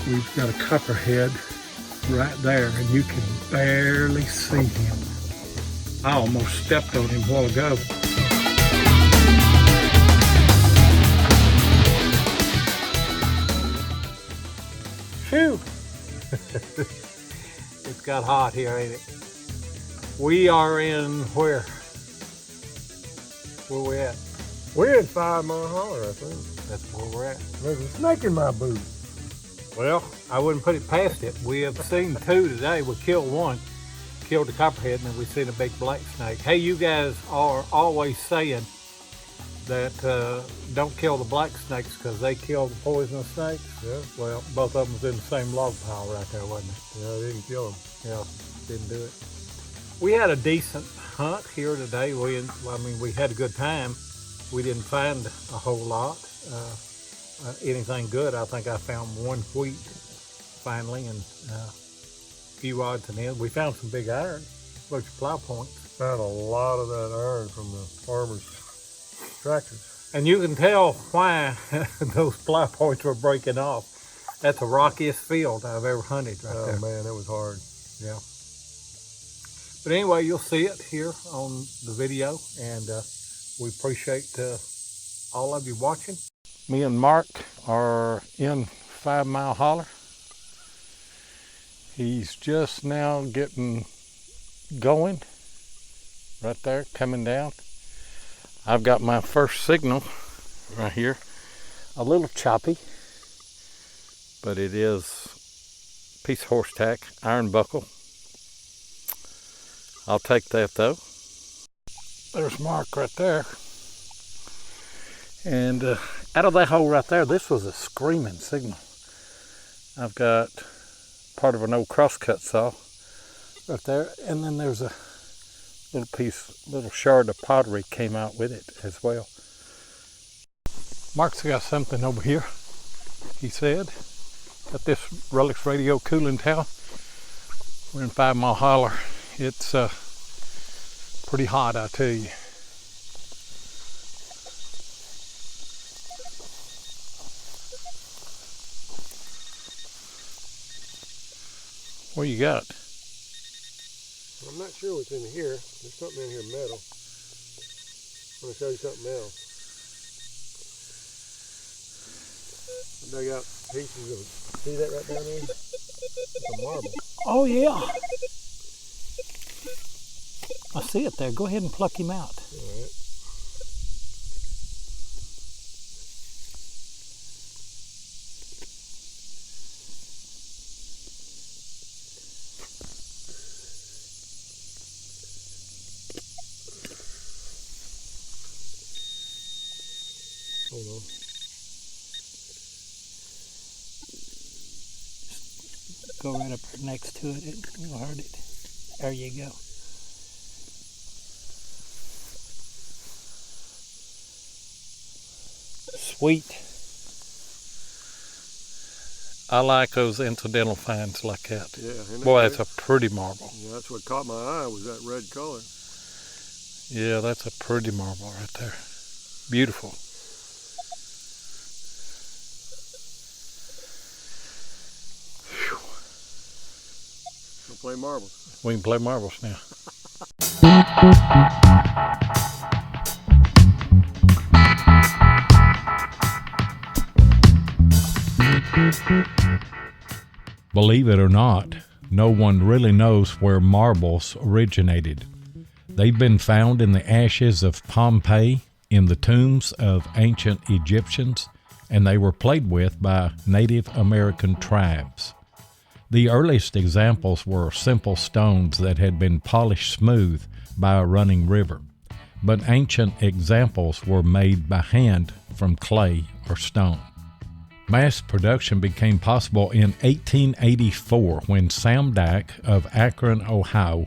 We've got a Copperhead right there, and you can barely see him. I almost stepped on him a while ago. Phew! It's got hot here, ain't it? We are in where? Where we at? We're in 5 Mile Holler, I think. That's where we're at. There's a snake in my boot. Well, I wouldn't put it past it. We have seen two today. We killed one, killed the Copperhead, and then we've seen a big black snake. Hey, you guys are always saying that don't kill the black snakes because they kill the poisonous snakes. Yeah. Well, both of them was in the same log pile right there, wasn't it? Yeah, I didn't kill them. Yeah, didn't do it. We had a decent hunt here today. We had a good time. We didn't find a whole lot. Anything good. I think I found one wheat finally, and a few odds and ends. We found some big iron, a bunch of plow points. Found a lot of that iron from the farmers' tractors. And you can tell why those plow points were breaking off. That's the rockiest field I've ever hunted right there. Oh man, it was hard. Yeah. But anyway, you'll see it here on the video, and we appreciate all of you watching. Me and Mark are in 5 Mile Holler. He's just now getting going right there, coming down. I've got my first signal right here. A little choppy, but it is a piece of horse tack, iron buckle. I'll take that though. There's Mark right there. And out of that hole right there, this was a screaming signal. I've got part of an old crosscut saw right there, and then there's a little shard of pottery came out with it as well. Mark's got something over here, he said. Got this Rolex radio cooling tower. We're in 5 Mile Holler. It's pretty hot, I tell you. What you got? I'm not sure what's in here. There's something in here metal. I'm going to show you something else. I dug out pieces of, see that right down there? It's a marble. Oh yeah. I see it there. Go ahead and pluck him out. All right. Hold on. Go right up next to it. You'll hurt it. There you go. Sweet. I like those incidental finds like that. Yeah. Boy, that's a pretty marble. Yeah, that's what caught my eye was that red color. Yeah, that's a pretty marble right there. Beautiful. We'll play marbles. We can play marbles now. Believe it or not, no one really knows where marbles originated. They've been found in the ashes of Pompeii, in the tombs of ancient Egyptians, and they were played with by Native American tribes. The earliest examples were simple stones that had been polished smooth by a running river, but ancient examples were made by hand from clay or stone. Mass production became possible in 1884 when Sam Dyke of Akron, Ohio,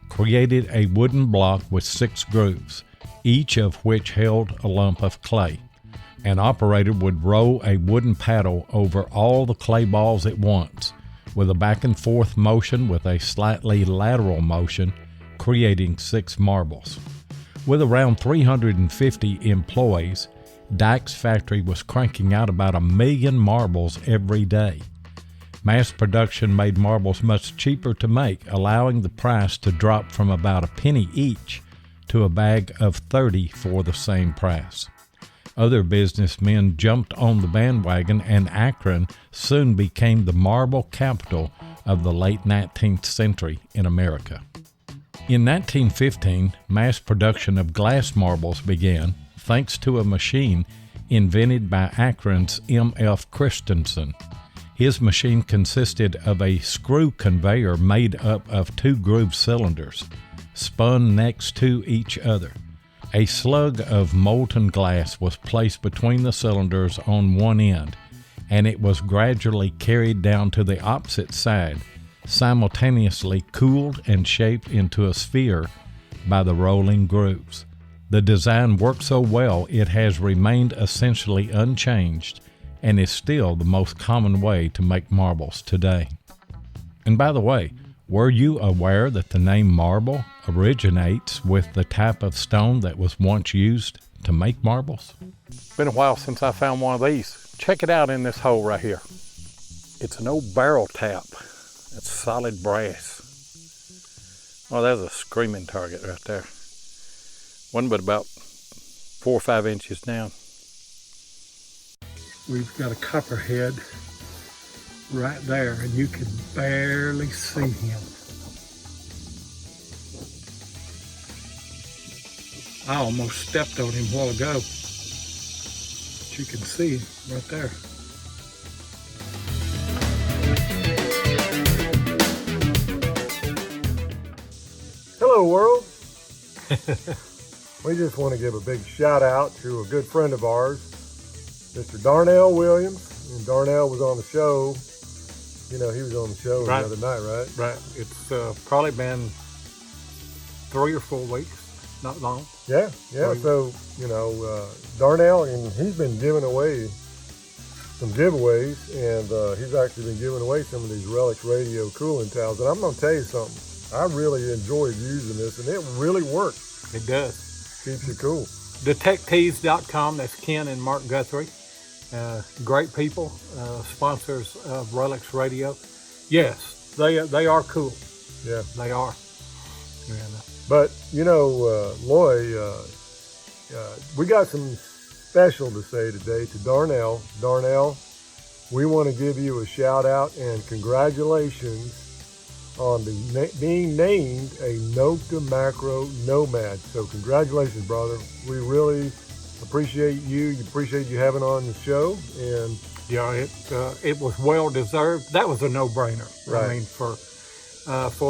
created a wooden block with 6 grooves, each of which held a lump of clay. An operator would roll a wooden paddle over all the clay balls at once, with a back and forth motion with a slightly lateral motion, creating 6 marbles. With around 350 employees, Dyke's factory was cranking out about 1 million marbles every day. Mass production made marbles much cheaper to make, allowing the price to drop from about a penny each to a bag of 30 for the same price. Other businessmen jumped on the bandwagon, and Akron soon became the marble capital of the late 19th century in America. In 1915, mass production of glass marbles began, thanks to a machine invented by Akron's M.F. Christensen. His machine consisted of a screw conveyor made up of two groove cylinders, spun next to each other. A slug of molten glass was placed between the cylinders on one end, and it was gradually carried down to the opposite side, simultaneously cooled and shaped into a sphere by the rolling grooves. The design worked so well it has remained essentially unchanged and is still the most common way to make marbles today. And by the way, were you aware that the name marble originates with the type of stone that was once used to make marbles? Been a while since I found one of these. Check it out in this hole right here. It's an old barrel tap. That's solid brass. Oh, that's a screaming target right there. One but about 4 or 5 inches down. We've got a copperhead right there, and you can barely see him. I almost stepped on him a while ago, but you can see him right there. Hello, world. We just want to give a big shout out to a good friend of ours, Mr. Darnell Williams. And Darnell was on the show. You know, he was on the show the other night, right? Right. It's probably been 3 or 4 weeks, not long. Yeah. So, you know, Darnell, and he's been giving away some giveaways, and he's actually been giving away some of these Relics Radio cooling towels. And I'm going to tell you something. I really enjoyed using this, and it really works. It does. Keeps you cool. Detectees.com, that's Ken and Mark Guthrie. Great people, sponsors of Relics Radio. Yes, they are cool. Yeah. They are. But, you know, Loy, we got some special to say today to Darnell. Darnell, we want to give you a shout out and congratulations on being named a Note to Macro Nomad. So congratulations, brother. We really appreciate you. Appreciate you having on the show. And yeah, it was well deserved. That was a no-brainer. Right. I mean, for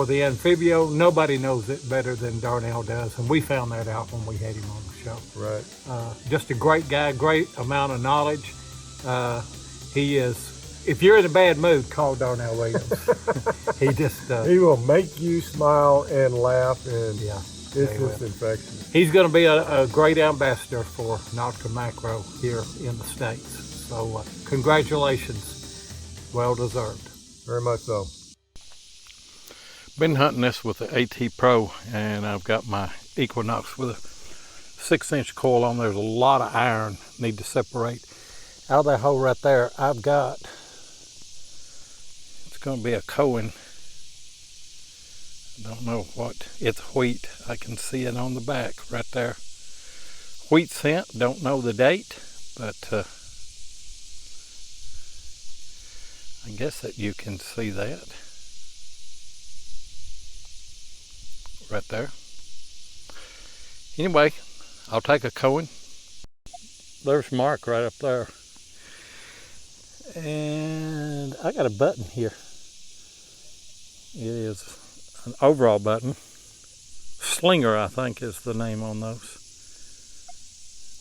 the Amphibio, nobody knows it better than Darnell does, and we found that out when we had him on the show. Right. Just a great guy, great amount of knowledge. He is. If you're in a bad mood, call Darnell Williams. He will make you smile and laugh, and yeah, it's just infectious. He's going to be a great ambassador for Note to Macro here in the States. So congratulations, well deserved. Very much so. Been hunting this with the AT Pro, and I've got my Equinox with a 6-inch coil on. There's a lot of iron need to separate. Out of that hole right there, I've got, it's going to be a Cohen. I don't know what, it's wheat. I can see it on the back right there. Wheat scent, don't know the date, but I guess that you can see that. Right there. Anyway, I'll take a Cohen. There's Mark right up there. And I got a button here. It is an overall button. Slinger, I think, is the name on those.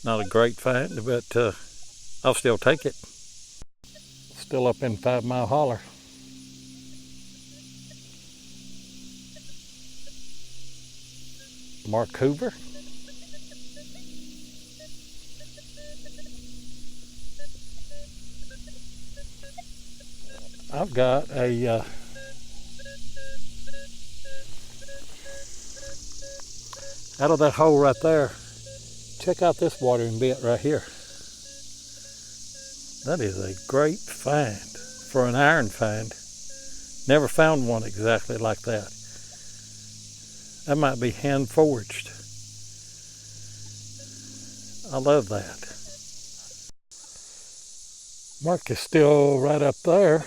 Not a great find, but I'll still take it. Still up in 5 Mile Holler. Marc Hoover. I've got a out of that hole right there, check out this watering bit right here. That is a great find. for an iron find. Never found one exactly like that. That might be hand forged. I love that. Marc is still right up there.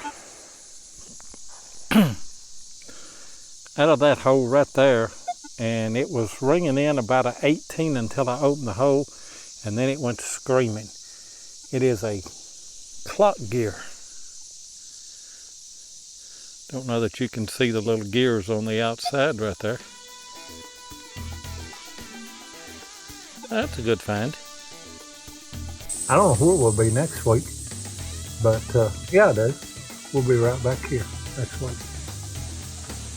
Out of that hole right there, and it was ringing in about an 18 until I opened the hole, and then it went screaming. It is a clock gear. Don't know that you can see the little gears on the outside right there. That's a good find. I don't know who it will be next week, but yeah, it is. We'll be right back here next week.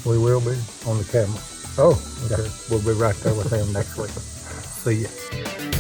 We will be on the camera. Oh, okay. We'll be right there with him next week. See ya.